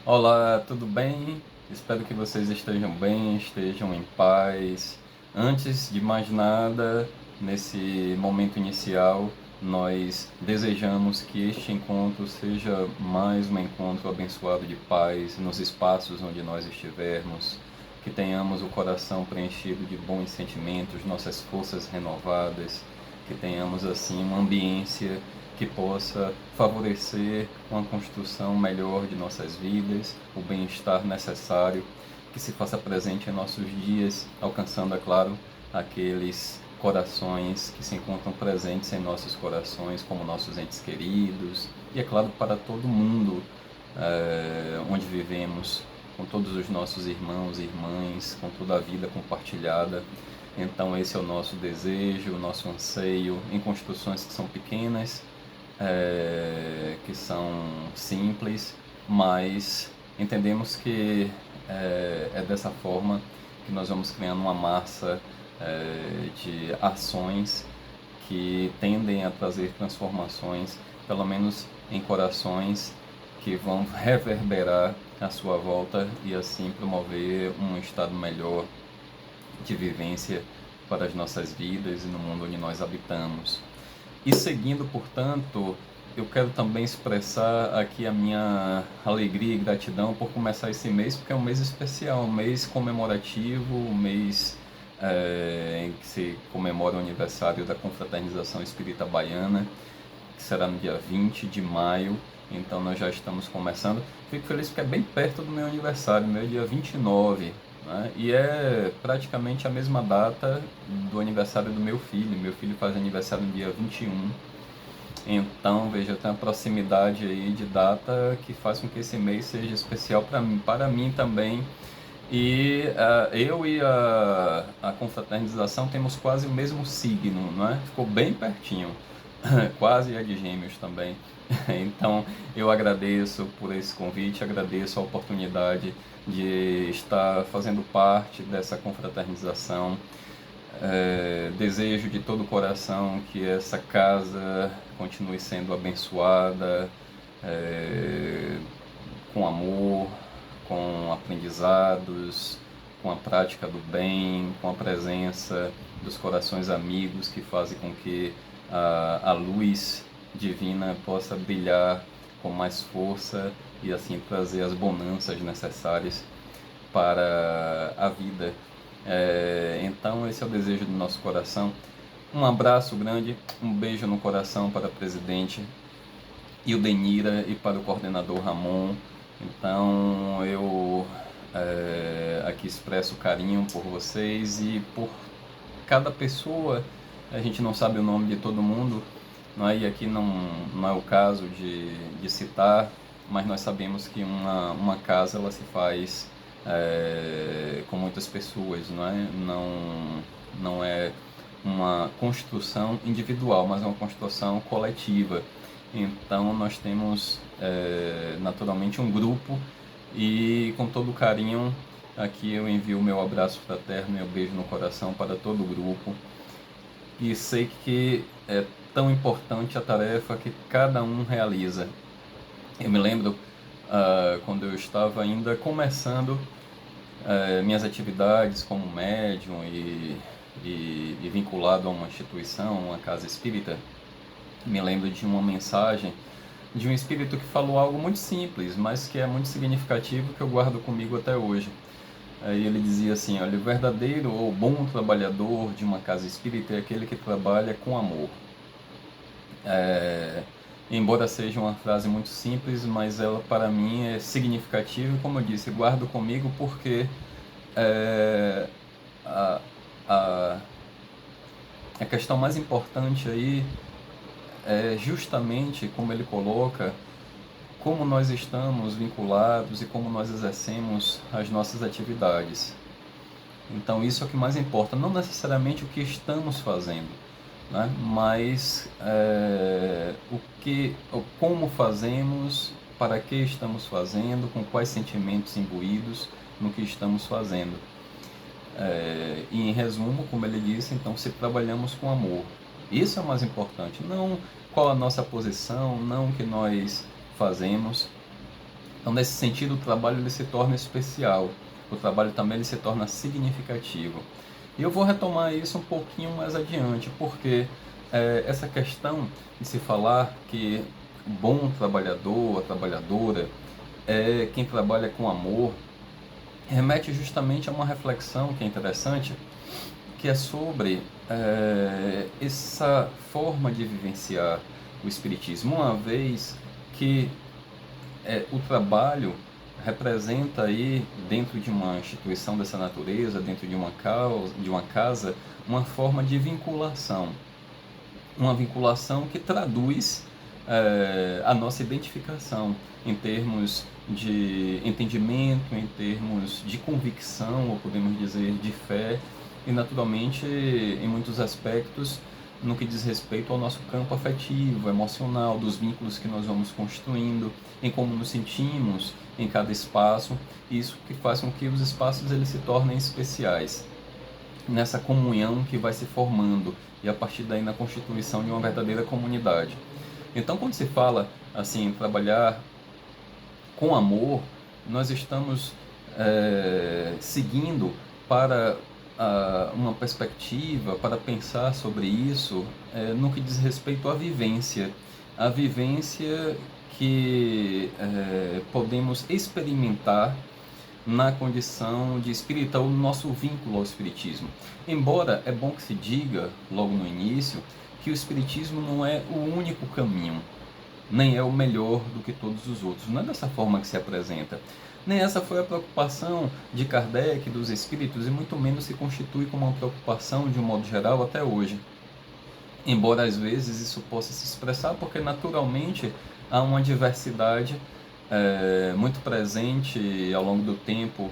Olá, tudo bem? Espero que vocês estejam bem, estejam em paz. Antes de mais nada, nesse momento inicial, nós desejamos que este encontro seja mais um encontro abençoado de paz nos espaços onde nós estivermos, que tenhamos o coração preenchido de bons sentimentos, nossas forças renovadas, que tenhamos assim uma ambiência que possa favorecer uma construção melhor de nossas vidas, o bem-estar necessário que se faça presente em nossos dias, alcançando, é claro, aqueles corações que se encontram presentes em nossos corações, como nossos entes queridos, e é claro, para todo mundo onde vivemos, com todos os nossos irmãos e irmãs, com toda a vida compartilhada. Então esse é o nosso desejo, o nosso anseio em construções que são pequenas, que são simples, mas entendemos que é dessa forma que nós vamos criando uma massa de ações que tendem a trazer transformações, pelo menos em corações que vão reverberar à sua volta e assim promover um estado melhor de vivência para as nossas vidas e no mundo onde nós habitamos. E seguindo, portanto, eu quero também expressar aqui a minha alegria e gratidão por começar esse mês, porque é um mês especial, um mês comemorativo, um mês em que se comemora o aniversário da Confraternização Espírita Baiana, que será no dia 20 de maio. Então nós já estamos começando. Fico feliz porque é bem perto do meu aniversário, meu dia 29, né? E é praticamente a mesma data do aniversário do meu filho. Meu filho faz aniversário no dia 21. Então, veja, tem uma proximidade aí de data que faz com que esse mês seja especial para mim também. E eu e a confraternização temos quase o mesmo signo, não é? Ficou bem pertinho, quase a de Gêmeos também. Então, eu agradeço por esse convite, agradeço a oportunidade de estar fazendo parte dessa confraternização. Desejo de todo o coração que essa casa continue sendo abençoada, com amor, com aprendizados, com a prática do bem, com a presença dos corações amigos que fazem com que a luz divina possa brilhar com mais força e assim trazer as bonanças necessárias para a vida. Então esse é o desejo do nosso coração. Um abraço grande, um beijo no coração para a presidente Ildenira e para o coordenador Ramon. Então eu aqui expresso carinho por vocês e por cada pessoa. A gente não sabe o nome de todo mundo, não é? E aqui não é o caso de citar, mas nós sabemos que uma casa ela se faz com muitas pessoas, não é? Não é uma construção individual, mas é uma construção coletiva. Então nós temos naturalmente um grupo e com todo carinho aqui eu envio o meu abraço fraterno e meu beijo no coração para todo o grupo. E sei que é tão importante a tarefa que cada um realiza. Eu me lembro quando eu estava ainda começando minhas atividades como médium e vinculado a uma instituição, uma casa espírita. Me lembro de uma mensagem de um espírito que falou algo muito simples, mas que é muito significativo, que eu guardo comigo até hoje. Aí ele dizia assim: olha, o verdadeiro ou bom trabalhador de uma casa espírita é aquele que trabalha com amor. Embora seja uma frase muito simples, mas ela para mim é significativa e, como eu disse, guardo comigo porque a, a, a questão mais importante aí é justamente como ele coloca, como nós estamos vinculados e como nós exercemos as nossas atividades. Então isso é o que mais importa, não necessariamente o que estamos fazendo, né? Mas como fazemos, para que estamos fazendo, com quais sentimentos imbuídos no que estamos fazendo. E em resumo, como ele disse, então se trabalhamos com amor, isso é o mais importante, não qual a nossa posição, não o que nós fazemos, Então, nesse sentido, o trabalho ele se torna especial, o trabalho também ele se torna significativo. E eu vou retomar isso um pouquinho mais adiante, porque essa questão de se falar que o bom trabalhador, a trabalhadora, é quem trabalha com amor, remete justamente a uma reflexão que é interessante, que é sobre essa forma de vivenciar o Espiritismo, uma vez que o trabalho representa aí, dentro de uma instituição dessa natureza, dentro de uma casa, uma forma de vinculação. Uma vinculação que traduz a nossa identificação em termos de entendimento, em termos de convicção, ou podemos dizer de fé, e naturalmente, em muitos aspectos, no que diz respeito ao nosso campo afetivo, emocional, dos vínculos que nós vamos construindo, em como nos sentimos em cada espaço, isso que faz com que os espaços eles se tornem especiais, nessa comunhão que vai se formando, e a partir daí na constituição de uma verdadeira comunidade. Então, quando se fala assim, trabalhar com amor, nós estamos seguindo para uma perspectiva, para pensar sobre isso, no que diz respeito à vivência. A vivência que podemos experimentar na condição de espírita, o nosso vínculo ao espiritismo. Embora é bom que se diga, logo no início, que o espiritismo não é o único caminho, nem é o melhor do que todos os outros. Não é dessa forma que se apresenta. Nem essa foi a preocupação de Kardec, dos espíritos, e muito menos se constitui como uma preocupação, de um modo geral, até hoje. Embora às vezes isso possa se expressar, porque naturalmente há uma diversidade muito presente ao longo do tempo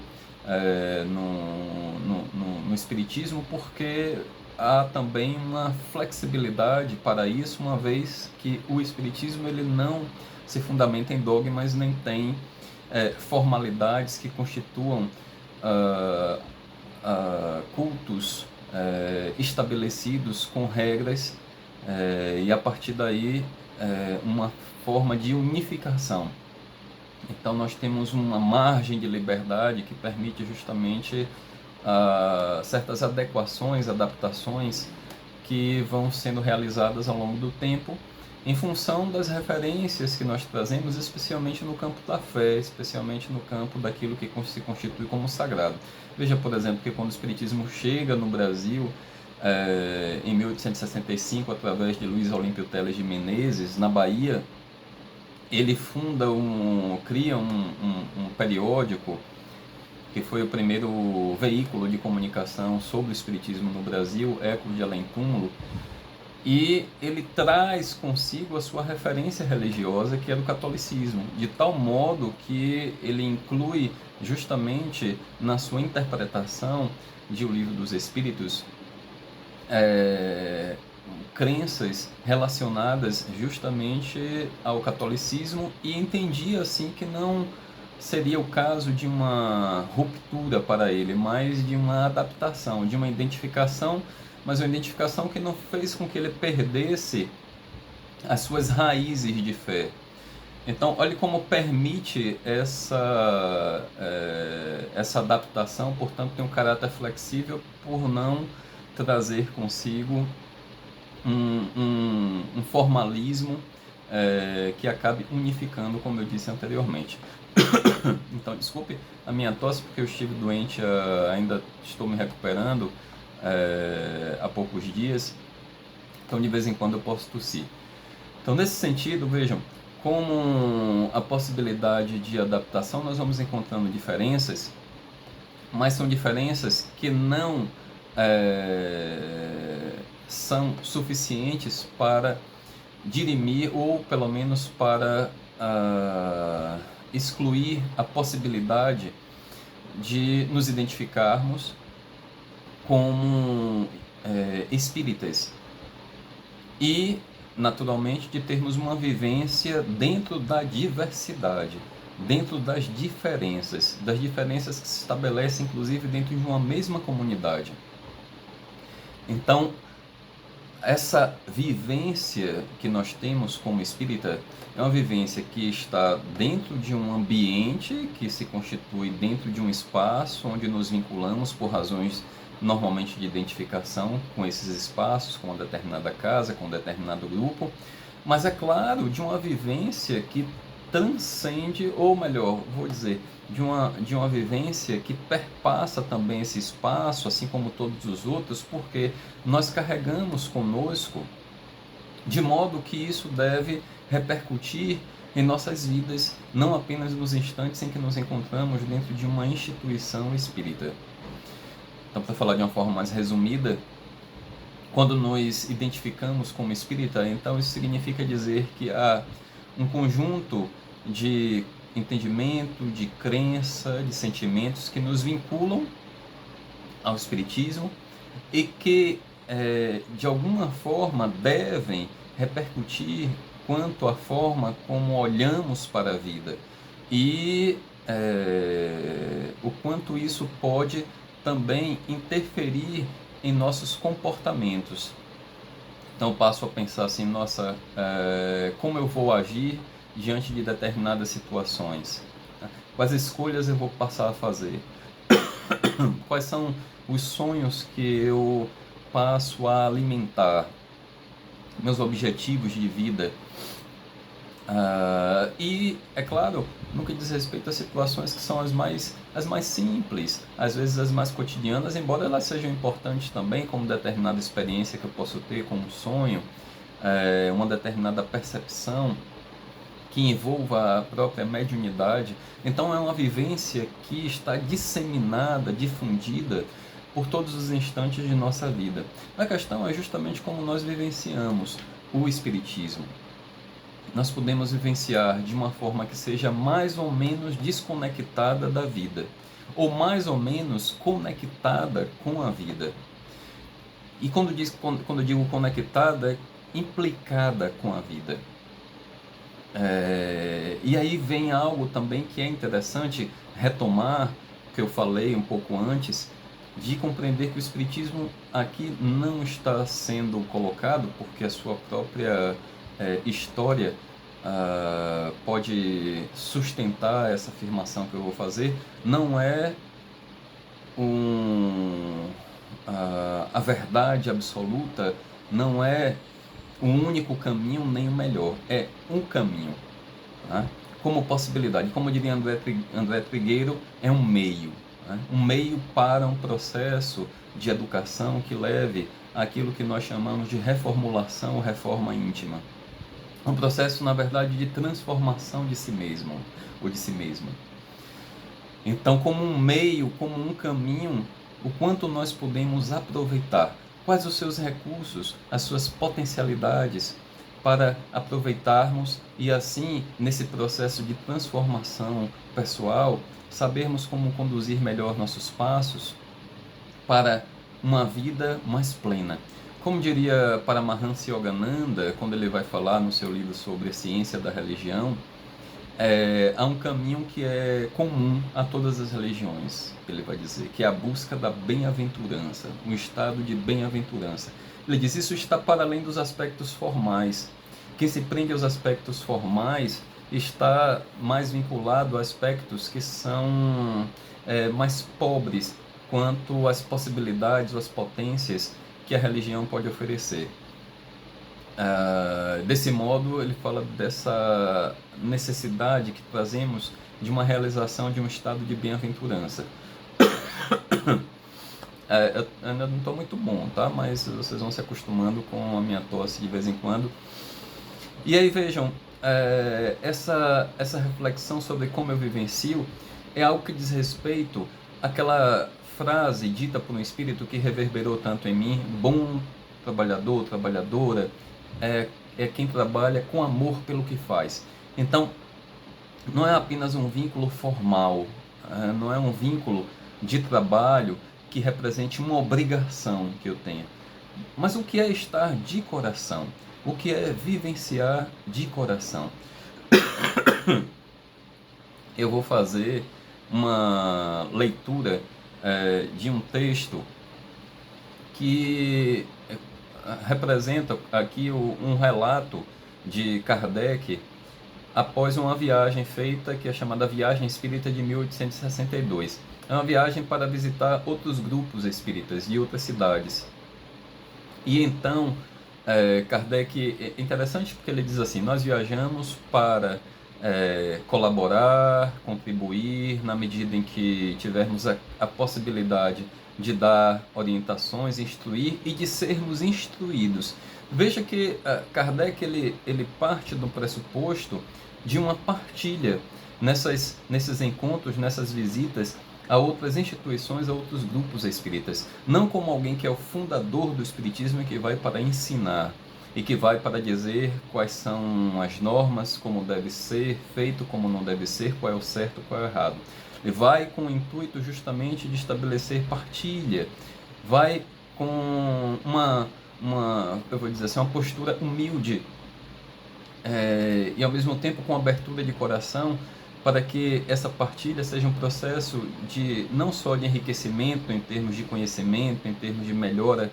no Espiritismo, porque há também uma flexibilidade para isso, uma vez que o Espiritismo ele não se fundamenta em dogmas, nem tem formalidades que constituam cultos estabelecidos com regras e a partir daí uma forma de unificação. Então nós temos uma margem de liberdade que permite justamente certas adequações, adaptações que vão sendo realizadas ao longo do tempo em função das referências que nós trazemos, especialmente no campo da fé, especialmente no campo daquilo que se constitui como sagrado. Veja, por exemplo, que quando o Espiritismo chega no Brasil, em 1865, através de Luiz Olímpio Teles de Menezes, na Bahia, ele cria um periódico que foi o primeiro veículo de comunicação sobre o Espiritismo no Brasil, Eco de Além Túmulo, e ele traz consigo a sua referência religiosa, que é o catolicismo, de tal modo que ele inclui justamente na sua interpretação de O Livro dos Espíritos crenças relacionadas justamente ao catolicismo, e entendia assim que não seria o caso de uma ruptura para ele, mas de uma adaptação, de uma identificação, mas uma identificação que não fez com que ele perdesse as suas raízes de fé. Então, olhe como permite essa adaptação, portanto, tem um caráter flexível por não trazer consigo um formalismo que acabe unificando, como eu disse anteriormente. Então, desculpe a minha tosse, porque eu estive doente, ainda estou me recuperando há poucos dias, então de vez em quando eu posso tossir. Então, nesse sentido, vejam, como a possibilidade de adaptação, nós vamos encontrando diferenças, mas são diferenças que não são suficientes para dirimir, ou pelo menos para excluir a possibilidade de nos identificarmos como espíritas e, naturalmente, de termos uma vivência dentro da diversidade, dentro das diferenças que se estabelecem, inclusive, dentro de uma mesma comunidade. Então, essa vivência que nós temos como espírita é uma vivência que está dentro de um ambiente que se constitui dentro de um espaço onde nos vinculamos por razões normalmente de identificação com esses espaços, com uma determinada casa, com um determinado grupo, mas é claro, de uma vivência que transcende, ou melhor, vou dizer, de uma vivência que perpassa também esse espaço, assim como todos os outros, porque nós carregamos conosco, de modo que isso deve repercutir em nossas vidas, não apenas nos instantes em que nos encontramos dentro de uma instituição espírita. Então, para falar de uma forma mais resumida, quando nos identificamos como espírita, então isso significa dizer que há um conjunto de entendimento, de crença, de sentimentos que nos vinculam ao espiritismo e que, de alguma forma, devem repercutir quanto à forma como olhamos para a vida e o quanto isso pode também interferir em nossos comportamentos. Então eu passo a pensar assim, nossa, como eu vou agir diante de determinadas situações? Quais escolhas eu vou passar a fazer? Quais são os sonhos que eu passo a alimentar? Meus objetivos de vida? E, é claro, no que diz respeito a situações que são as mais simples, às vezes as mais cotidianas, embora elas sejam importantes também, como determinada experiência que eu posso ter, como um sonho, uma determinada percepção que envolva a própria mediunidade. Então é uma vivência que está disseminada, difundida por todos os instantes de nossa vida. A questão é justamente como nós vivenciamos o Espiritismo. Nós podemos vivenciar de uma forma que seja mais ou menos desconectada da vida, ou mais ou menos conectada com a vida. E quando eu digo conectada, implicada com a vida. E aí vem algo também que é interessante retomar, que eu falei um pouco antes, de compreender que o Espiritismo aqui não está sendo colocado porque a sua própria história pode sustentar essa afirmação que eu vou fazer, não é a verdade absoluta, não é o único caminho nem o melhor, é um caminho, né? Como possibilidade, como diria André Trigueiro, é um meio, né? Um meio para um processo de educação que leve àquilo que nós chamamos de reformulação ou reforma íntima. Um processo, na verdade, de transformação de si mesmo ou de si mesma. Então, como um meio, como um caminho, o quanto nós podemos aproveitar, quais os seus recursos, as suas potencialidades para aproveitarmos e assim, nesse processo de transformação pessoal, sabermos como conduzir melhor nossos passos para uma vida mais plena. Como diria Paramahansa Yogananda, quando ele vai falar no seu livro sobre a ciência da religião, há um caminho que é comum a todas as religiões, ele vai dizer, que é a busca da bem-aventurança, um estado de bem-aventurança. Ele diz, isso está para além dos aspectos formais. Quem se prende aos aspectos formais está mais vinculado a aspectos que são mais pobres quanto às possibilidades ou às potências que a religião pode oferecer. Desse modo, ele fala dessa necessidade que trazemos de uma realização de um estado de bem-aventurança. Eu ainda não estou muito bom, tá? Mas vocês vão se acostumando com a minha tosse de vez em quando. E aí vejam, essa reflexão sobre como eu vivencio é algo que diz respeito àquela frase dita por um espírito que reverberou tanto em mim: bom trabalhador, trabalhadora, é quem trabalha com amor pelo que faz. Então, não é apenas um vínculo formal, não é um vínculo de trabalho que represente uma obrigação que eu tenho. Mas o que é estar de coração? O que é vivenciar de coração? Eu vou fazer uma leitura de um texto que representa aqui um relato de Kardec após uma viagem feita, que é chamada Viagem Espírita de 1862. É uma viagem para visitar outros grupos espíritas de outras cidades. E então, Kardec, é interessante porque ele diz assim: nós viajamos para colaborar, contribuir, na medida em que tivermos a possibilidade de dar orientações, instruir e de sermos instruídos. Veja que Kardec ele parte do pressuposto de uma partilha nesses encontros, nessas visitas a outras instituições, a outros grupos espíritas. Não como alguém que é o fundador do espiritismo e que vai para ensinar e que vai para dizer quais são as normas, como deve ser feito, como não deve ser, qual é o certo, qual é o errado. Ele vai com o intuito justamente de estabelecer partilha, vai com eu vou dizer assim, uma postura humilde, e ao mesmo tempo com abertura de coração, para que essa partilha seja um processo de não só de enriquecimento em termos de conhecimento, em termos de melhora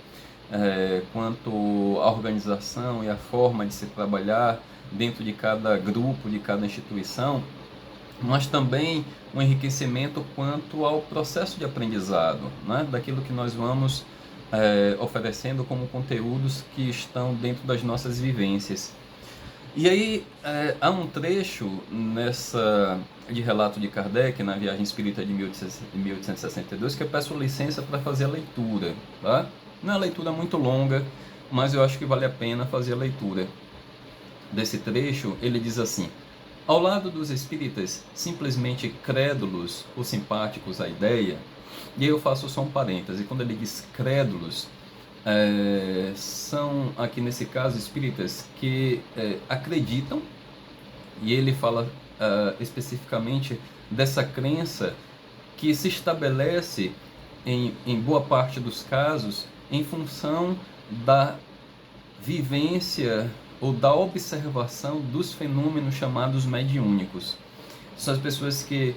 quanto à organização e a forma de se trabalhar dentro de cada grupo, de cada instituição, mas também um enriquecimento quanto ao processo de aprendizado, né? Daquilo que nós vamos oferecendo como conteúdos que estão dentro das nossas vivências. E aí há um trecho de relato de Kardec na Viagem Espírita de 1862 que eu peço licença para fazer a leitura, tá? Não é uma leitura muito longa, mas eu acho que vale a pena fazer a leitura desse trecho. Ele diz assim: ao lado dos espíritas simplesmente crédulos ou simpáticos à ideia, e aí eu faço só um parêntese, quando ele diz crédulos, são aqui nesse caso espíritas que acreditam, e ele fala especificamente dessa crença que se estabelece em boa parte dos casos em função da vivência ou da observação dos fenômenos chamados mediúnicos. São as pessoas que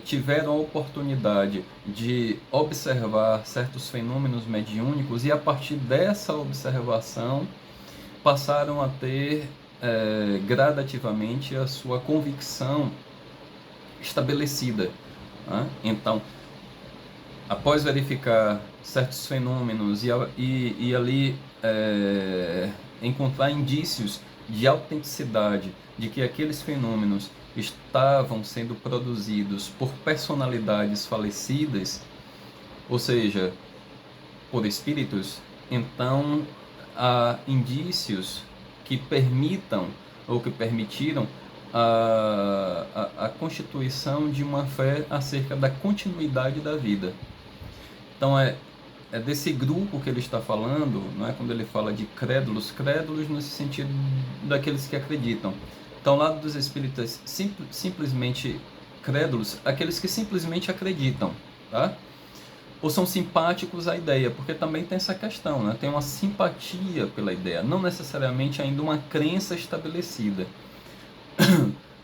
tiveram a oportunidade de observar certos fenômenos mediúnicos e a partir dessa observação passaram a ter gradativamente a sua convicção estabelecida, né? Então, após verificar certos fenômenos e ali encontrar indícios de autenticidade de que aqueles fenômenos estavam sendo produzidos por personalidades falecidas, ou seja, por espíritos, então há indícios que permitam ou que permitiram a constituição de uma fé acerca da continuidade da vida. Então é desse grupo que ele está falando, não é? Quando ele fala de crédulos nesse sentido daqueles que acreditam. Então, ao lado dos espíritas simplesmente crédulos, aqueles que simplesmente acreditam, tá? Ou são simpáticos à ideia, porque também tem essa questão, né? Tem uma simpatia pela ideia, não necessariamente ainda uma crença estabelecida.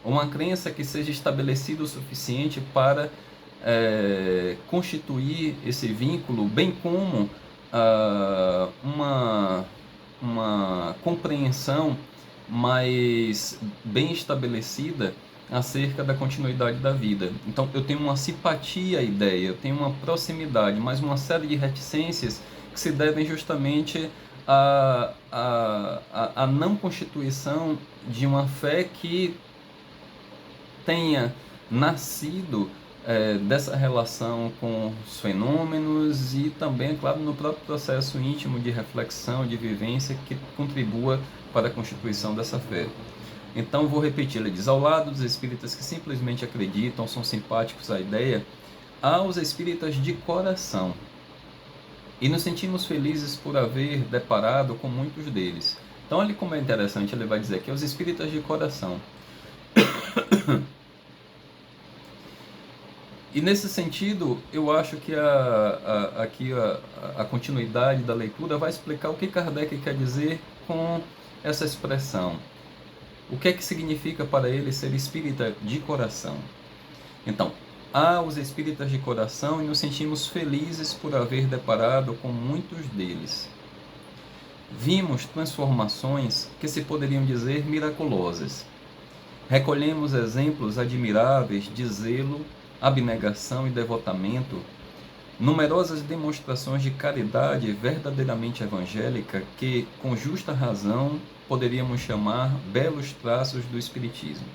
Uma crença que seja estabelecida o suficiente para constituir esse vínculo, bem como uma compreensão mais bem estabelecida acerca da continuidade da vida. Então eu tenho uma simpatia à ideia, eu tenho uma proximidade, mas uma série de reticências que se devem justamente à não constituição de uma fé que tenha nascido dessa relação com os fenômenos e também, claro, no próprio processo íntimo de reflexão, de vivência que contribua para a constituição dessa fé. Então, vou repetir, ele diz: ao lado dos espíritas que simplesmente acreditam, são simpáticos à ideia, há os espíritas de coração. E nos sentimos felizes por haver deparado com muitos deles. Então, olha como é interessante, ele vai dizer que os espíritas de coração. E nesse sentido, eu acho que aqui a continuidade da leitura vai explicar o que Kardec quer dizer com essa expressão. O que é que significa para ele ser espírita de coração? Então, há os espíritas de coração e nos sentimos felizes por haver deparado com muitos deles. vimos transformações que se poderiam dizer miraculosas. Recolhemos exemplos admiráveis de zelo, abnegação e devotamento, numerosas demonstrações de caridade verdadeiramente evangélica que, com justa razão, poderíamos chamar belos traços do Espiritismo.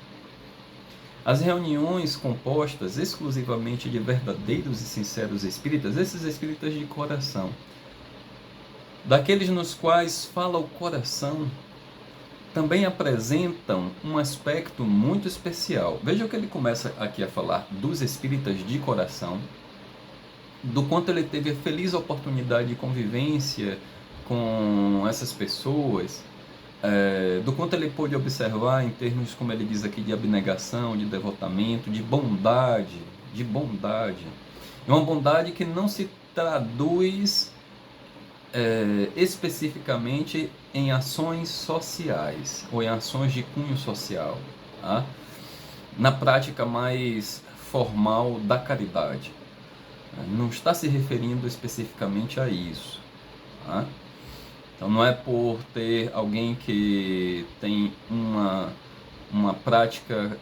As reuniões compostas exclusivamente de verdadeiros e sinceros espíritas, esses espíritas de coração, daqueles nos quais fala o coração, também apresentam um aspecto muito especial. Veja que ele começa aqui a falar dos espíritas de coração, do quanto ele teve a feliz oportunidade de convivência com essas pessoas, do quanto ele pôde observar em termos, como ele diz aqui, de abnegação, de devotamento, de bondade, uma bondade que não se traduz especificamente em ações sociais ou em ações de cunho social, tá? Na prática mais formal da caridade. Não está se referindo especificamente a isso, tá? Então não é por ter alguém que tem uma prática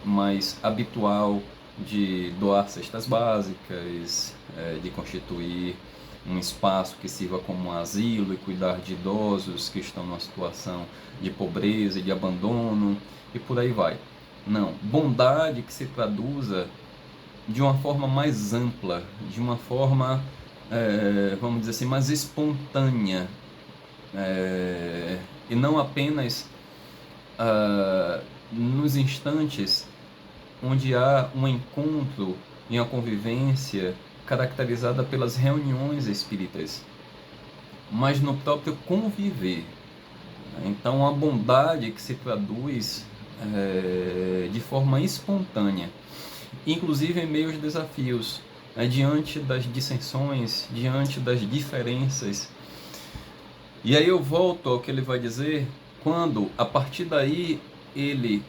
mais habitual de doar cestas básicas, de constituir um espaço que sirva como um asilo e cuidar de idosos que estão numa situação de pobreza e de abandono e por aí vai. Não, bondade que se traduza de uma forma mais ampla, de uma forma, vamos dizer assim, mais espontânea, e não apenas nos instantes onde há um encontro e uma convivência caracterizada pelas reuniões espíritas, mas no próprio conviver. Então, a bondade que se traduz de forma espontânea, inclusive em meio aos desafios, diante das dissensões, diante das diferenças. E aí eu volto ao que ele vai dizer quando, a partir daí, ele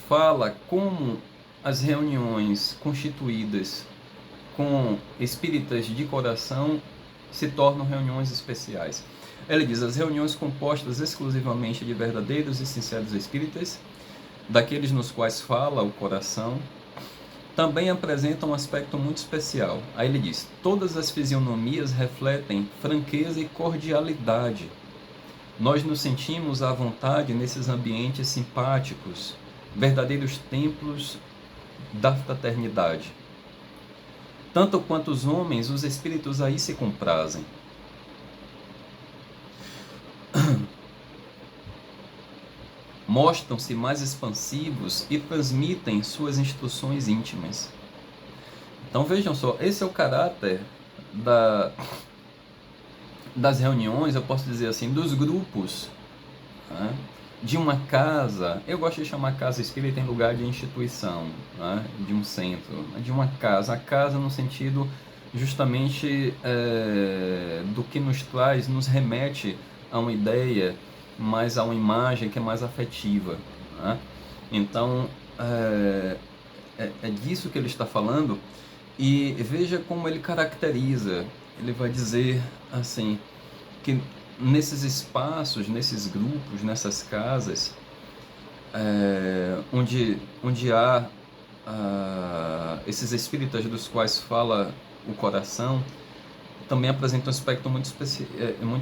fala como as reuniões constituídas com espíritas de coração se tornam reuniões especiais. Ele diz: as reuniões compostas exclusivamente de verdadeiros e sinceros espíritas, daqueles nos quais fala o coração, também apresentam um aspecto muito especial. Aí ele diz: todas as fisionomias refletem franqueza e cordialidade. Nós nos sentimos à vontade nesses ambientes simpáticos, verdadeiros templos da fraternidade. Tanto quanto os homens, os espíritos aí se comprazem. Mostram-se mais expansivos e transmitem suas instruções íntimas. Então vejam só, esse é o caráter das reuniões, eu posso dizer assim, dos grupos, né, de uma casa. Eu gosto de chamar casa espírita em lugar de instituição, né, de um centro, de uma casa. A casa no sentido justamente do que nos traz, nos remete a uma ideia, mas a uma imagem que é mais afetiva, né? Então é disso que ele está falando. E veja como ele caracteriza. Ele vai dizer assim, que nesses espaços, nesses grupos, nessas casas, onde há esses espíritas dos quais fala o coração, também apresenta um aspecto muito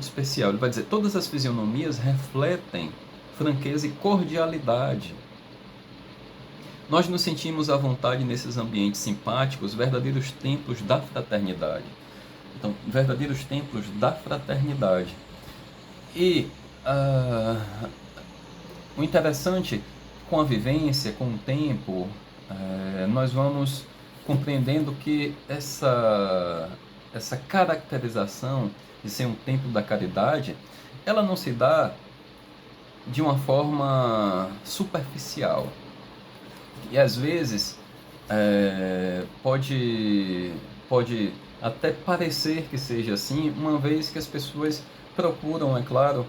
especial. Ele vai dizer: todas as fisionomias refletem franqueza e cordialidade. Nós nos sentimos à vontade nesses ambientes simpáticos, verdadeiros templos da fraternidade. Então, verdadeiros templos da fraternidade. E o interessante, com a vivência, com o tempo, nós vamos compreendendo que essa caracterização de ser um templo da caridade, ela não se dá de uma forma superficial. E às vezes pode até parecer que seja assim, uma vez que as pessoas procuram, é claro,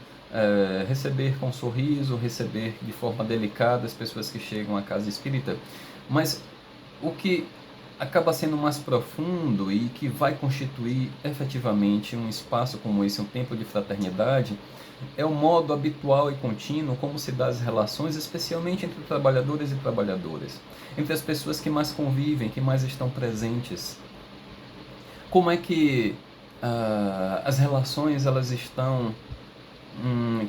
receber com sorriso, receber de forma delicada as pessoas que chegam à casa espírita. Mas o que acaba sendo mais profundo e que vai constituir efetivamente um espaço como esse, um tempo de fraternidade, é o modo habitual e contínuo como se dá as relações, especialmente entre trabalhadores e trabalhadoras, entre as pessoas que mais convivem, que mais estão presentes. Como é que as relações elas estão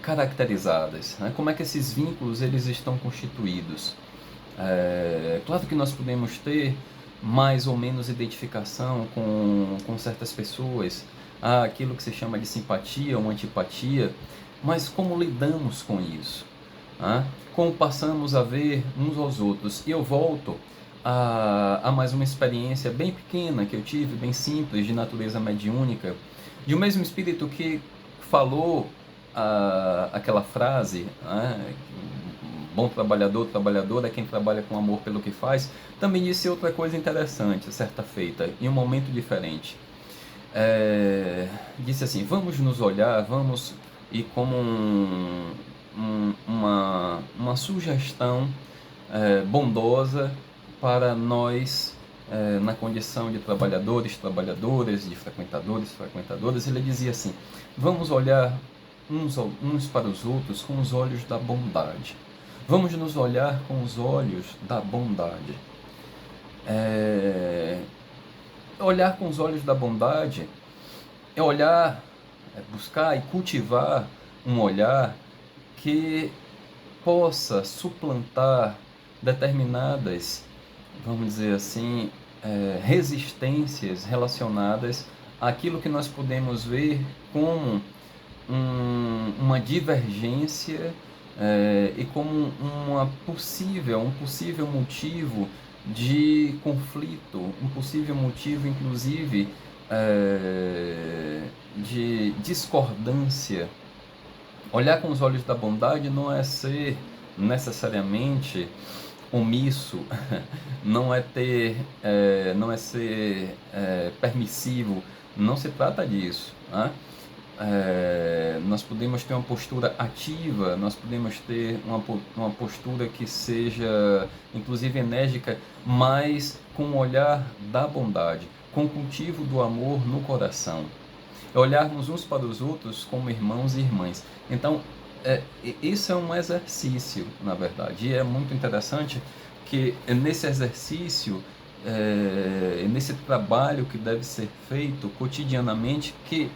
caracterizadas, né? Como é que esses vínculos eles estão constituídos? Claro que nós podemos ter mais ou menos identificação com certas pessoas, aquilo que se chama de simpatia ou antipatia, mas como lidamos com isso? Como passamos a ver uns aos outros? E eu volto a mais uma experiência bem pequena que eu tive, bem simples, de natureza mediúnica, de um mesmo espírito que falou aquela frase, bom trabalhador, trabalhador é quem trabalha com amor pelo que faz, também disse outra coisa interessante, certa feita, em um momento diferente. Disse assim, vamos nos olhar, vamos, e como uma sugestão bondosa para nós, na condição de trabalhadores, trabalhadoras, de frequentadores, frequentadoras, ele dizia assim, vamos olhar uns para os outros com os olhos da bondade. Vamos nos olhar com os olhos da bondade. Olhar com os olhos da bondade é olhar, buscar e cultivar um olhar que possa suplantar determinadas, vamos dizer assim, resistências relacionadas àquilo que nós podemos ver como uma divergência e como um possível motivo de conflito, um possível motivo, inclusive, de discordância. Olhar com os olhos da bondade não é ser necessariamente omisso, não é ser permissivo, não se trata disso, né? Nós podemos ter uma postura ativa, nós podemos ter uma postura que seja inclusive enérgica, mas com o olhar da bondade, com o cultivo do amor no coração. Olharmos uns para os outros como irmãos e irmãs. Então, isso é um exercício, na verdade, e é muito interessante que nesse exercício, nesse trabalho que deve ser feito cotidianamente, que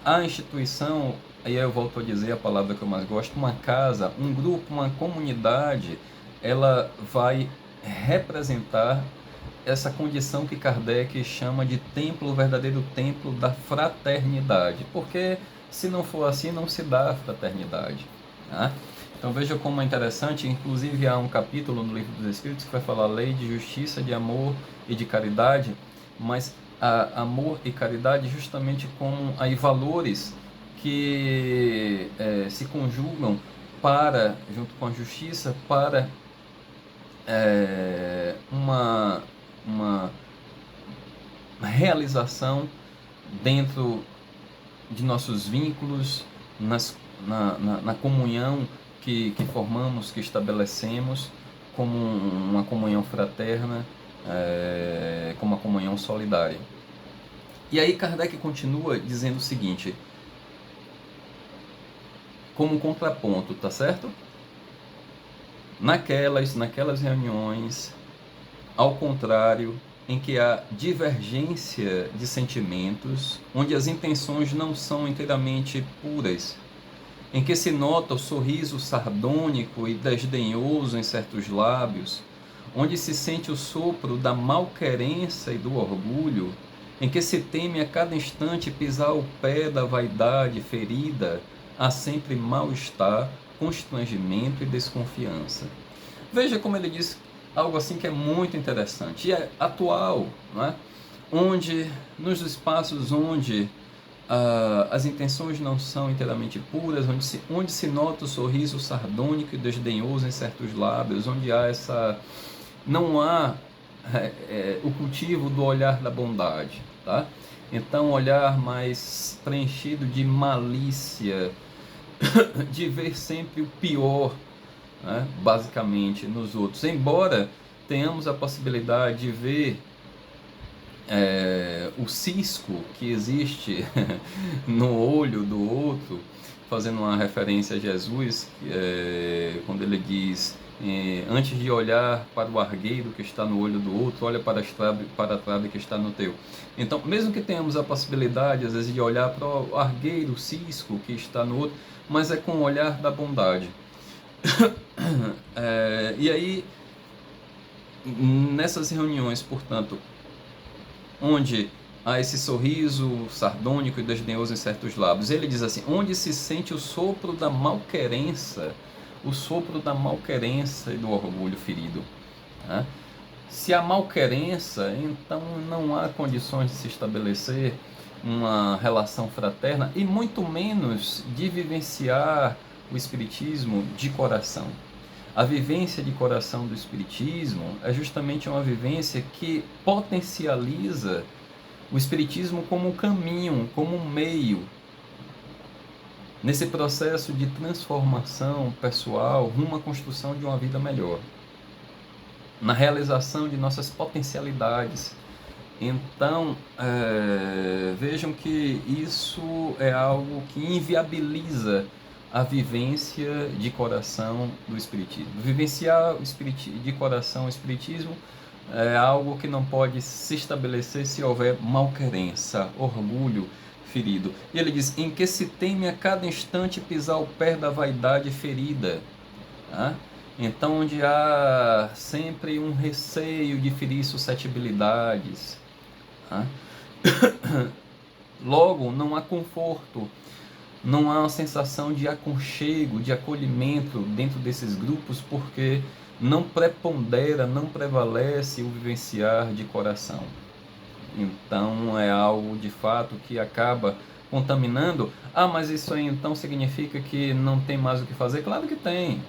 a instituição, aí eu volto a dizer a palavra que eu mais gosto, uma casa, um grupo, uma comunidade, ela vai representar essa condição que Kardec chama de templo, o verdadeiro templo da fraternidade, porque se não for assim, não se dá a fraternidade, né? Então veja como é interessante, inclusive há um capítulo no Livro dos Espíritos que vai falar lei de justiça, de amor e de caridade, mas amor e caridade justamente como aí valores que se conjugam para, junto com a justiça, para uma realização dentro de nossos vínculos, na comunhão que formamos, que estabelecemos, como uma comunhão fraterna, como uma comunhão solidária. E aí Kardec continua dizendo o seguinte, como um contraponto, tá certo? Naquelas reuniões, ao contrário, em que há divergência de sentimentos, onde as intenções não são inteiramente puras, em que se nota o sorriso sardônico e desdenhoso em certos lábios, onde se sente o sopro da malquerença e do orgulho, em que se teme a cada instante pisar o pé da vaidade ferida, há sempre mal-estar, constrangimento e desconfiança. Veja como ele diz algo assim que é muito interessante, e é atual, não é? Onde, nos espaços onde as intenções não são inteiramente puras, onde se nota o sorriso sardônico e desdenhoso em certos lábios, onde não há o cultivo do olhar da bondade, tá? Então, olhar mais preenchido de malícia, de ver sempre o pior, né, basicamente, nos outros. Embora tenhamos a possibilidade de ver o cisco que existe no olho do outro, fazendo uma referência a Jesus, quando ele diz, antes de olhar para o argueiro que está no olho do outro, olha para a trave que está no teu. Então, mesmo que tenhamos a possibilidade, às vezes, de olhar para o argueiro, o cisco que está no outro, mas é com o olhar da bondade. E aí, nessas reuniões, portanto, onde há esse sorriso sardônico e desdenhoso em certos lábios, ele diz assim, onde se sente o sopro da malquerença, e do orgulho ferido. Né? Se há malquerença, então não há condições de se estabelecer uma relação fraterna e muito menos de vivenciar o espiritismo de coração. A vivência de coração do espiritismo é justamente uma vivência que potencializa o espiritismo como um caminho, como um meio nesse processo de transformação pessoal rumo à construção de uma vida melhor, na realização de nossas potencialidades. Então, vejam que isso é algo que inviabiliza a vivência de coração do Espiritismo. Vivenciar de coração o Espiritismo é algo que não pode se estabelecer se houver malquerença, orgulho ferido. E ele diz, em que se teme a cada instante pisar o pé da vaidade ferida. Tá? Então, onde há sempre um receio de ferir suscetibilidades. Tá? Logo, não há conforto, não há uma sensação de aconchego, de acolhimento dentro desses grupos, porque não prepondera, não prevalece o vivenciar de coração. Então é algo de fato que acaba contaminando. Mas isso aí então significa que não tem mais o que fazer? Claro que tem.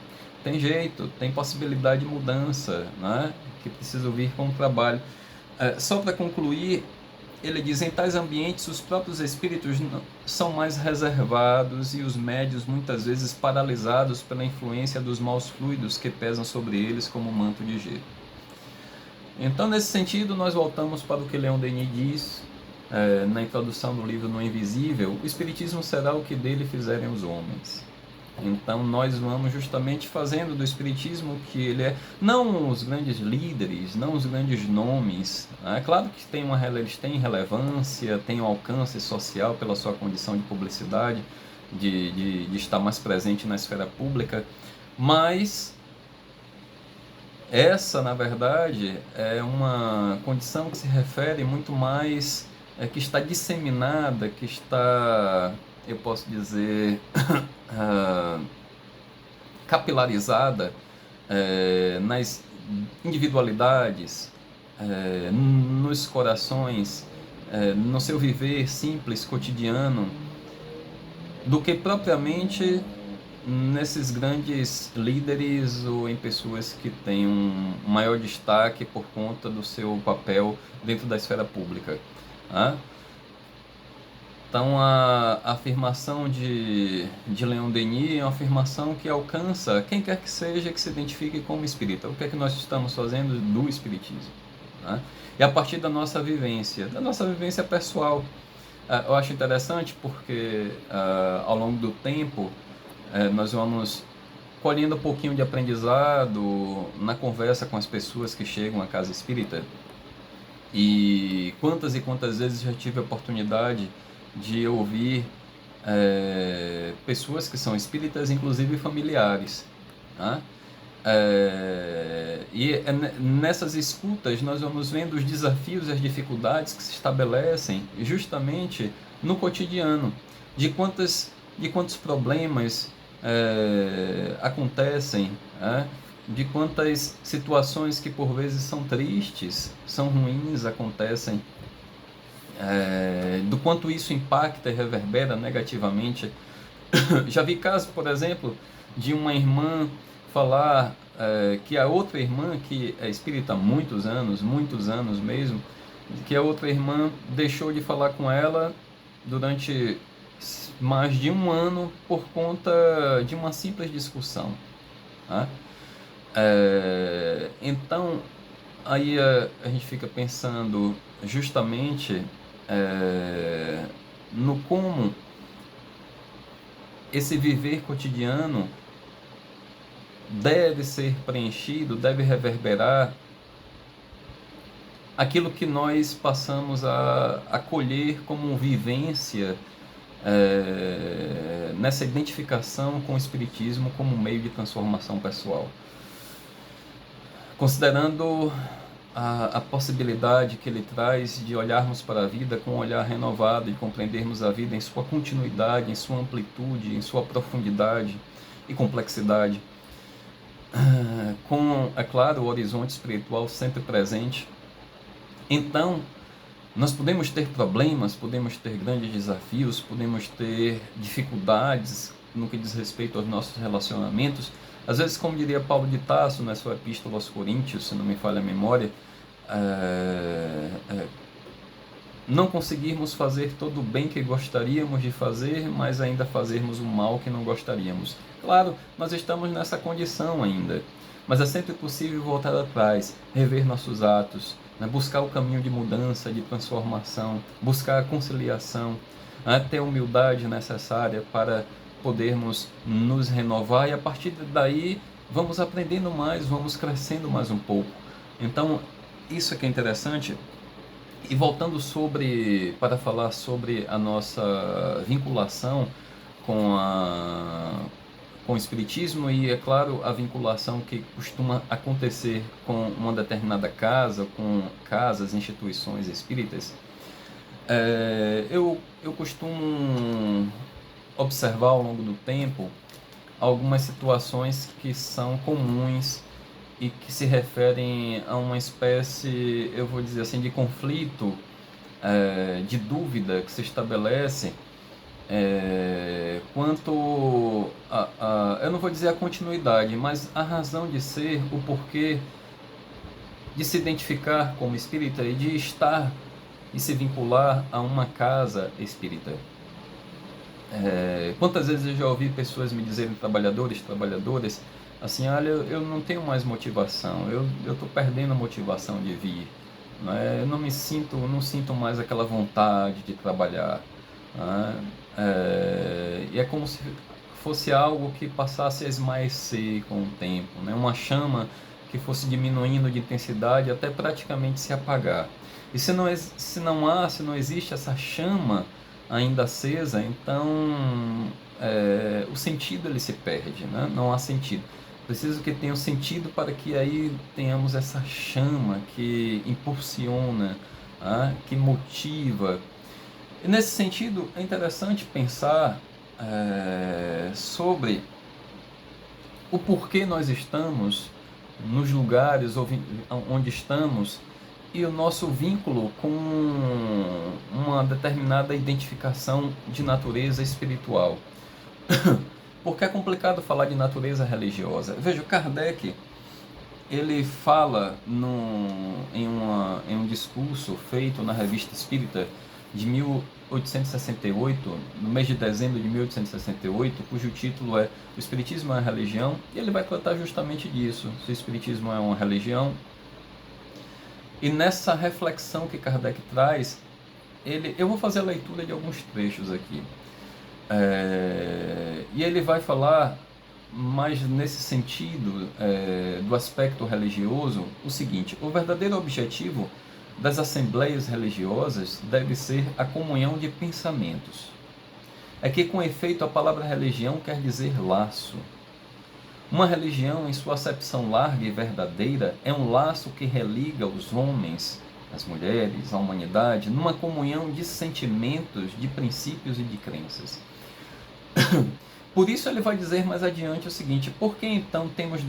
Tem jeito, tem possibilidade de mudança, né? Que precisa vir com o trabalho. Só para concluir, ele diz, em tais ambientes os próprios espíritos são mais reservados e os médios muitas vezes paralisados pela influência dos maus fluidos que pesam sobre eles como um manto de gelo. Então, nesse sentido, nós voltamos para o que Leon Denis diz na introdução do livro No Invisível: o Espiritismo será o que dele fizerem os homens. Então nós vamos justamente fazendo do Espiritismo que ele é, não os grandes líderes, não os grandes nomes. É claro que eles têm relevância, têm um alcance social pela sua condição de publicidade, de estar mais presente na esfera pública, mas essa, na verdade, é uma condição que se refere muito mais, que está disseminada, que está, eu posso dizer, capilarizada nas individualidades, nos corações, no seu viver simples, cotidiano, do que propriamente nesses grandes líderes ou em pessoas que têm um maior destaque por conta do seu papel dentro da esfera pública. Então a afirmação de Leon Denis é uma afirmação que alcança quem quer que seja que se identifique como espírita. O que é que nós estamos fazendo do espiritismo? E a partir da nossa vivência pessoal. Eu acho interessante porque ao longo do tempo nós vamos colhendo um pouquinho de aprendizado na conversa com as pessoas que chegam à casa espírita. E quantas vezes já tive a oportunidade de ouvir pessoas que são espíritas, inclusive familiares. E nessas escutas nós vamos vendo os desafios e as dificuldades que se estabelecem justamente no cotidiano, de quantos problemas acontecem, de quantas situações que por vezes são tristes, são ruins, acontecem, do quanto isso impacta e reverbera negativamente. Já vi casos, por exemplo, de uma irmã falar que a outra irmã, que é espírita há muitos anos mesmo, que a outra irmã deixou de falar com ela durante mais de um ano por conta de uma simples discussão. Então, aí a gente fica pensando justamente no como esse viver cotidiano deve ser preenchido, deve reverberar aquilo que nós passamos a acolher como vivência nessa identificação com o Espiritismo como meio de transformação pessoal. Considerando a possibilidade que ele traz de olharmos para a vida com um olhar renovado e compreendermos a vida em sua continuidade, em sua amplitude, em sua profundidade e complexidade, com, é claro, o horizonte espiritual sempre presente. Então, nós podemos ter problemas, podemos ter grandes desafios, podemos ter dificuldades no que diz respeito aos nossos relacionamentos. Às vezes, como diria Paulo de Tarso na sua epístola aos Coríntios, se não me falha a memória, não conseguirmos fazer todo o bem que gostaríamos de fazer, mas ainda fazermos o mal que não gostaríamos. Claro, nós estamos nessa condição ainda, mas é sempre possível voltar atrás, rever nossos atos, buscar o caminho de mudança, de transformação, buscar a conciliação, ter a humildade necessária para podermos nos renovar, e a partir daí vamos aprendendo mais, vamos crescendo mais um pouco. Então, isso é que é interessante. E voltando para falar sobre a nossa vinculação com o Espiritismo e, é claro, a vinculação que costuma acontecer com uma determinada casa, com casas, instituições espíritas, eu costumo observar ao longo do tempo algumas situações que são comuns e que se referem a uma espécie, eu vou dizer assim, de conflito, de dúvida que se estabelece quanto eu não vou dizer a continuidade, mas a razão de ser, o porquê de se identificar como espírita e de estar e se vincular a uma casa espírita. Quantas vezes eu já ouvi pessoas me dizerem, trabalhadoras, assim, olha, eu não tenho mais motivação, eu estou perdendo a motivação de vir, né? Eu não sinto mais aquela vontade de trabalhar, né? E é como se fosse algo que passasse a esmaecer com o tempo, né? Uma chama que fosse diminuindo de intensidade até praticamente se apagar. E se não existe essa chama ainda acesa, então o sentido ele se perde, né? Não há sentido. Preciso que tenha um sentido para que aí tenhamos essa chama que impulsiona, que motiva. E nesse sentido é interessante pensar sobre o porquê nós estamos nos lugares onde estamos e o nosso vínculo com uma determinada identificação de natureza espiritual. Porque é complicado falar de natureza religiosa. Veja, Kardec, ele fala em um discurso feito na Revista Espírita de 1868, no mês de dezembro de 1868, cujo título é O Espiritismo é uma Religião, e ele vai tratar justamente disso, se o Espiritismo é uma religião. E nessa reflexão que Kardec traz, eu vou fazer a leitura de alguns trechos aqui. E ele vai falar mais nesse sentido do aspecto religioso, o seguinte: o verdadeiro objetivo das assembleias religiosas deve ser a comunhão de pensamentos. É que, com efeito, a palavra religião quer dizer laço. Uma religião, em sua acepção larga e verdadeira, é um laço que religa os homens, as mulheres, a humanidade, numa comunhão de sentimentos, de princípios e de crenças. Por isso ele vai dizer mais adiante o seguinte: por que então temos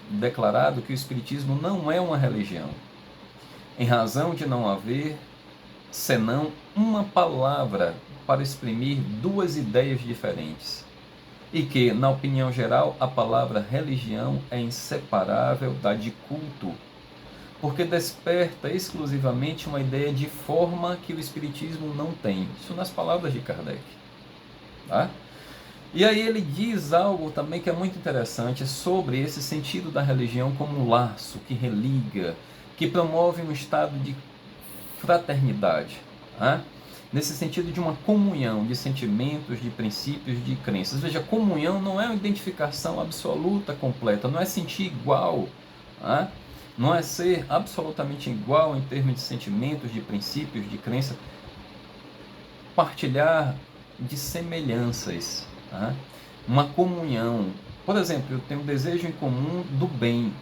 declarado que o Espiritismo não é uma religião? Em razão de não haver senão uma palavra para exprimir duas ideias diferentes, e que, na opinião geral, a palavra religião é inseparável da de culto, porque desperta exclusivamente uma ideia de forma que o Espiritismo não tem. Isso nas palavras de Kardec. Tá? E aí ele diz algo também que é muito interessante sobre esse sentido da religião como um laço que religa, que promove um estado de fraternidade, né? Nesse sentido de uma comunhão de sentimentos, de princípios, de crenças. Veja, comunhão não é uma identificação absoluta, completa, não é sentir igual, né? Não é ser absolutamente igual em termos de sentimentos, de princípios, de crenças, partilhar de semelhanças, né? Uma comunhão. Por exemplo, eu tenho um desejo em comum do bem.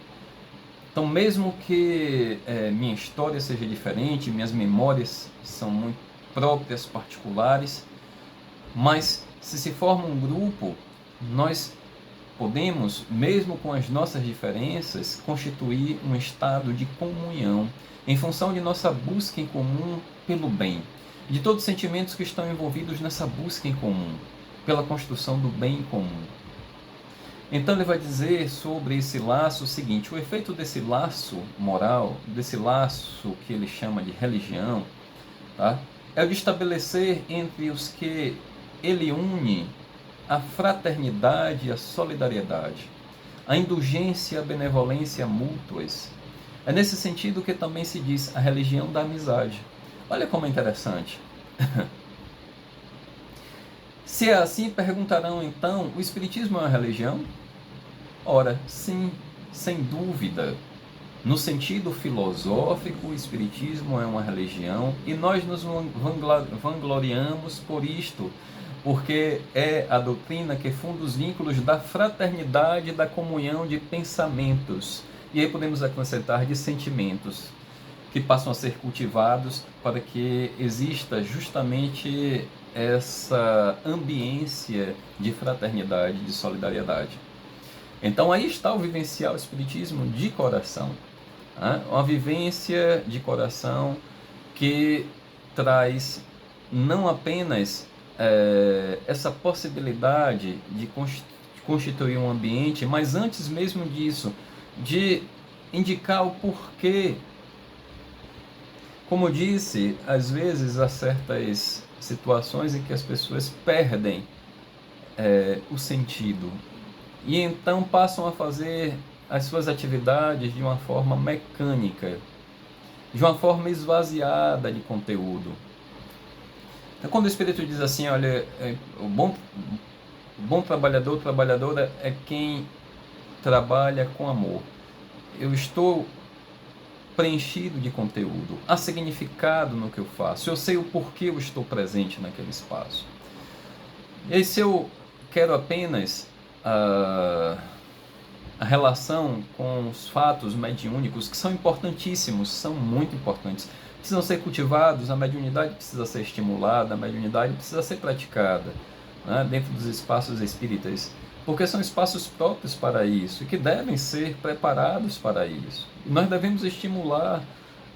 Então, mesmo que minha história seja diferente, minhas memórias são muito próprias, particulares, mas se forma um grupo, nós podemos, mesmo com as nossas diferenças, constituir um estado de comunhão, em função de nossa busca em comum pelo bem, de todos os sentimentos que estão envolvidos nessa busca em comum, pela construção do bem em comum. Então ele vai dizer sobre esse laço o seguinte: o efeito desse laço moral, desse laço que ele chama de religião, tá? É o de estabelecer entre os que ele une a fraternidade e a solidariedade, a indulgência e a benevolência mútuas. É nesse sentido que também se diz a religião da amizade. Olha como é interessante. Se é assim, perguntarão então, o Espiritismo é uma religião? Ora, sim, sem dúvida. No sentido filosófico, o Espiritismo é uma religião e nós nos vangloriamos por isto, porque é a doutrina que funda os vínculos da fraternidade e da comunhão de pensamentos. E aí podemos acrescentar de sentimentos, que passam a ser cultivados para que exista justamente essa ambiência de fraternidade, de solidariedade. Então aí está o vivenciar o Espiritismo de coração, né? Uma vivência de coração que traz não apenas essa possibilidade de constituir um ambiente, mas antes mesmo disso, de indicar o porquê. Como eu disse, às vezes há certas situações em que as pessoas perdem o sentido e então passam a fazer as suas atividades de uma forma mecânica, de uma forma esvaziada de conteúdo. Então, quando o Espírito diz assim, olha, o bom trabalhador, trabalhadora é quem trabalha com amor. Eu estou preenchido de conteúdo, há significado no que eu faço, eu sei o porquê eu estou presente naquele espaço. E aí, se eu quero apenas a relação com os fatos mediúnicos, que são importantíssimos, são muito importantes, precisam ser cultivados, a mediunidade precisa ser estimulada, a mediunidade precisa ser praticada, né, dentro dos espaços espíritas, porque são espaços próprios para isso, e que devem ser preparados para isso. E nós devemos estimular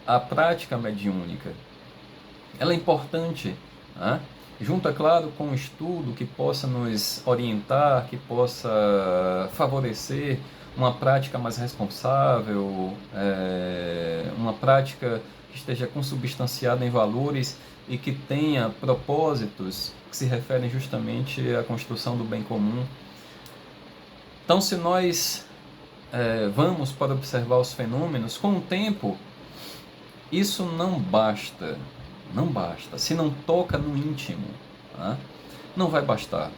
a prática mediúnica. Ela é importante, né? Junto, é claro, com um estudo que possa nos orientar, que possa favorecer uma prática mais responsável, uma prática que esteja consubstanciada em valores e que tenha propósitos que se referem justamente à construção do bem comum. Então, se nós vamos para observar os fenômenos, com o tempo, isso não basta. Não basta. Se não toca no íntimo, tá? Não vai bastar.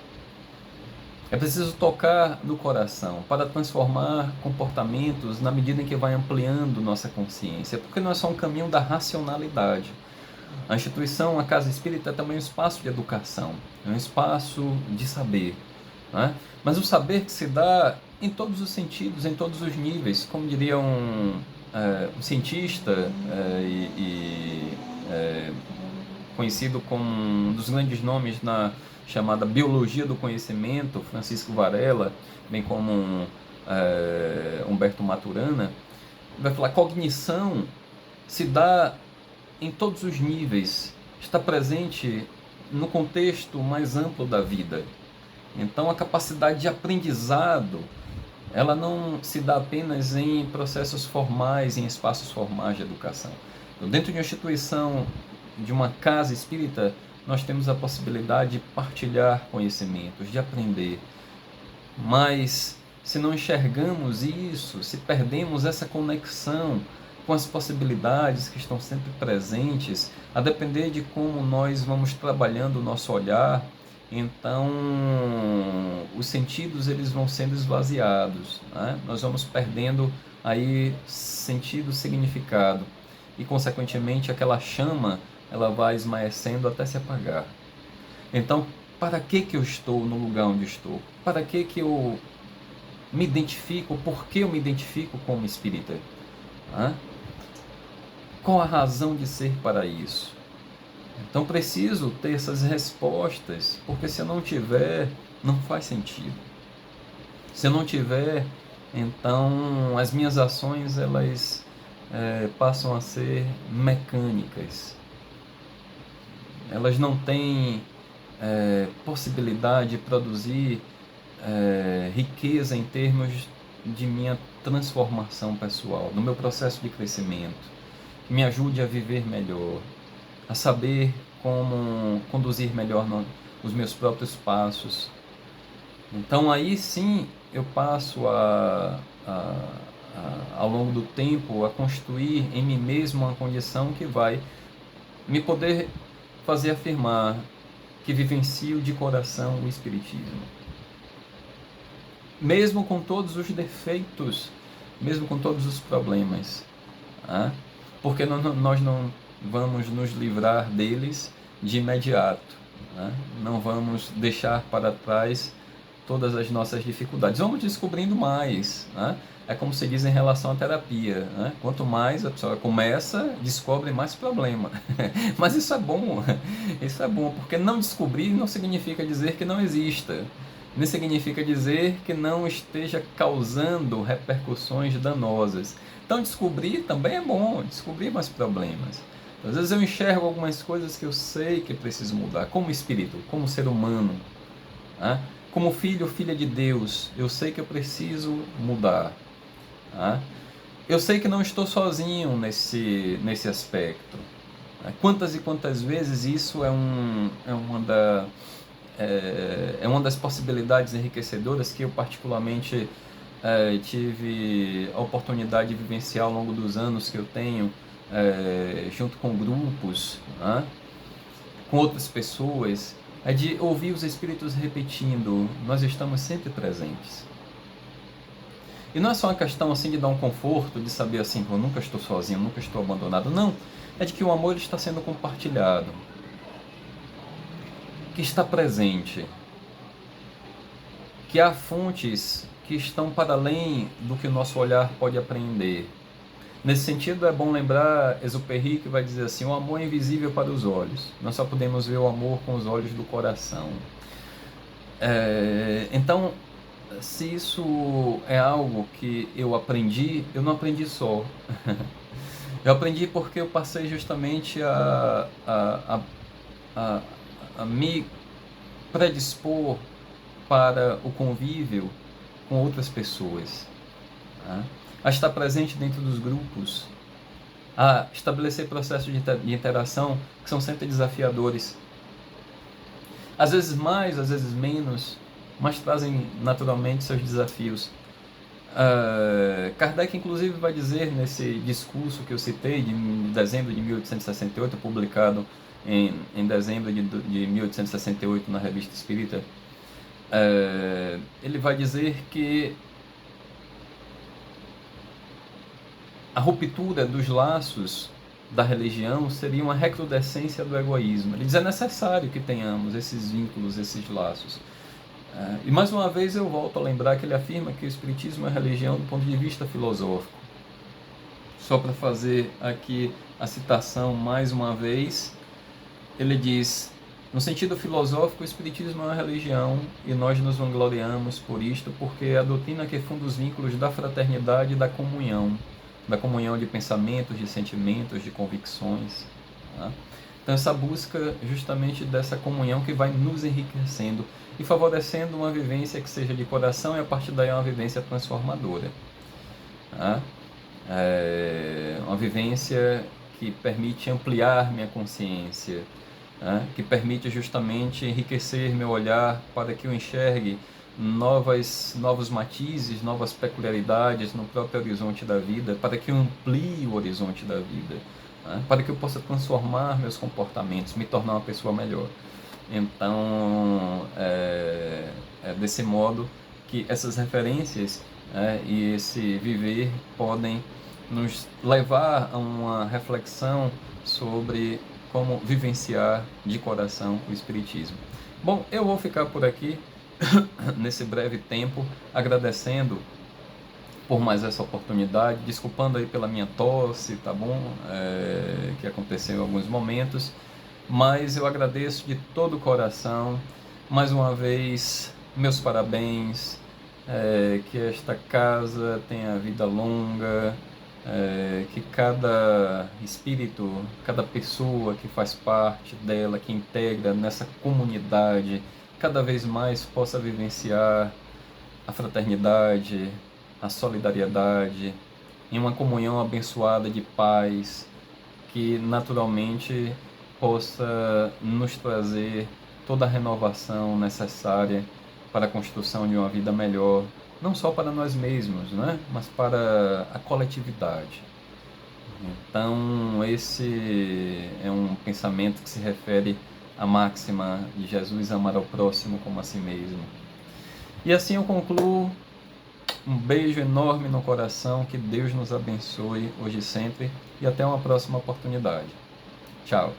É preciso tocar no coração para transformar comportamentos na medida em que vai ampliando nossa consciência, porque não é só um caminho da racionalidade. A instituição, a casa espírita, é também um espaço de educação, é um espaço de saber, né? Mas o saber que se dá em todos os sentidos, em todos os níveis, como diria um cientista conhecido como um dos grandes nomes na chamada biologia do conhecimento, Francisco Varela, bem como Humberto Maturana, vai falar: cognição se dá em todos os níveis, está presente no contexto mais amplo da vida. Então, a capacidade de aprendizado, ela não se dá apenas em processos formais, em espaços formais de educação. Então, dentro de uma instituição, de uma casa espírita, nós temos a possibilidade de partilhar conhecimentos, de aprender. Mas, se não enxergamos isso, se perdemos essa conexão com as possibilidades que estão sempre presentes, a depender de como nós vamos trabalhando o nosso olhar, então os sentidos eles vão sendo esvaziados, né? Nós vamos perdendo aí sentido, significado, e consequentemente aquela chama ela vai esmaecendo até se apagar. Então, para que eu estou no lugar onde estou? Para que eu me identifico? Por que eu me identifico como espírita? Qual a razão de ser para isso? Então preciso ter essas respostas, porque se eu não tiver, não faz sentido. Se eu não tiver, então as minhas ações elas passam a ser mecânicas. Elas não têm possibilidade de produzir riqueza em termos de minha transformação pessoal, no meu processo de crescimento, que me ajude a viver melhor, a saber como conduzir melhor os meus próprios passos. Então aí sim eu passo ao longo do tempo a construir em mim mesmo uma condição que vai me poder fazer afirmar que vivencio de coração o Espiritismo. Mesmo com todos os defeitos, mesmo com todos os problemas. Porque nós não vamos nos livrar deles de imediato. Não vamos deixar para trás todas as nossas dificuldades. Vamos descobrindo mais. É como se diz em relação à terapia. Quanto mais a pessoa começa, descobre mais problema. Mas isso é bom. Isso é bom, porque não descobrir não significa dizer que não exista. Nem significa dizer que não esteja causando repercussões danosas. Então descobrir também é bom, descobrir mais problemas. Às vezes eu enxergo algumas coisas que eu sei que preciso mudar, como espírito, como ser humano, como filho ou filha de Deus, eu sei que eu preciso mudar. Eu sei que não estou sozinho nesse aspecto. Quantas e quantas vezes isso é uma das possibilidades enriquecedoras que eu particularmente tive a oportunidade de vivenciar ao longo dos anos que eu tenho, junto com grupos, com outras pessoas, é de ouvir os Espíritos repetindo: nós estamos sempre presentes. E não é só uma questão assim de dar um conforto, de saber assim, eu nunca estou sozinho, nunca estou abandonado. Não, é de que o amor está sendo compartilhado, que está presente, que há fontes que estão para além do que o nosso olhar pode apreender. Nesse sentido, é bom lembrar Exupéry, que vai dizer assim: o amor é invisível para os olhos, nós só podemos ver o amor com os olhos do coração. Então, se isso é algo que eu aprendi, eu não aprendi só. Eu aprendi porque eu passei justamente a me predispor para o convívio com outras pessoas, a estar presente dentro dos grupos, a estabelecer processos de interação que são sempre desafiadores. Às vezes mais, às vezes menos, mas trazem naturalmente seus desafios. Kardec inclusive vai dizer nesse discurso que eu citei, de dezembro de 1868, publicado em dezembro de 1868 na Revista Espírita, ele vai dizer que a ruptura dos laços da religião seria uma recrudescência do egoísmo. Ele diz: é necessário que tenhamos esses vínculos, esses laços. E mais uma vez eu volto a lembrar que ele afirma que o Espiritismo é religião do ponto de vista filosófico. Só para fazer aqui a citação mais uma vez, ele diz: no sentido filosófico, o Espiritismo é uma religião e nós nos vangloriamos por isto, porque é a doutrina que funda os vínculos da fraternidade e da comunhão de pensamentos, de sentimentos, de convicções. Então essa busca justamente dessa comunhão que vai nos enriquecendo e favorecendo uma vivência que seja de coração e a partir daí uma vivência transformadora. Uma vivência que permite ampliar minha consciência, que permite justamente enriquecer meu olhar para que eu enxergue novos matizes, novas peculiaridades no próprio horizonte da vida, para que eu amplie o horizonte da vida, né? Para que eu possa transformar meus comportamentos, me tornar uma pessoa melhor. Então, é desse modo que essas referências, e esse viver podem nos levar a uma reflexão sobre como vivenciar de coração o Espiritismo. Bom, eu vou ficar por aqui nesse breve tempo, agradecendo por mais essa oportunidade, desculpando aí pela minha tosse, tá bom? Que aconteceu em alguns momentos, mas eu agradeço de todo o coração. Mais uma vez, meus parabéns, que esta casa tenha vida longa, que cada espírito, cada pessoa que faz parte dela, que integra nessa comunidade, cada vez mais possa vivenciar a fraternidade, a solidariedade, em uma comunhão abençoada de paz, que naturalmente possa nos trazer toda a renovação necessária para a construção de uma vida melhor, não só para nós mesmos, né? Mas para a coletividade. Então, esse é um pensamento que se refere à máxima de Jesus: amar ao próximo como a si mesmo. E assim eu concluo. Um beijo enorme no coração, que Deus nos abençoe hoje e sempre, e até uma próxima oportunidade. Tchau.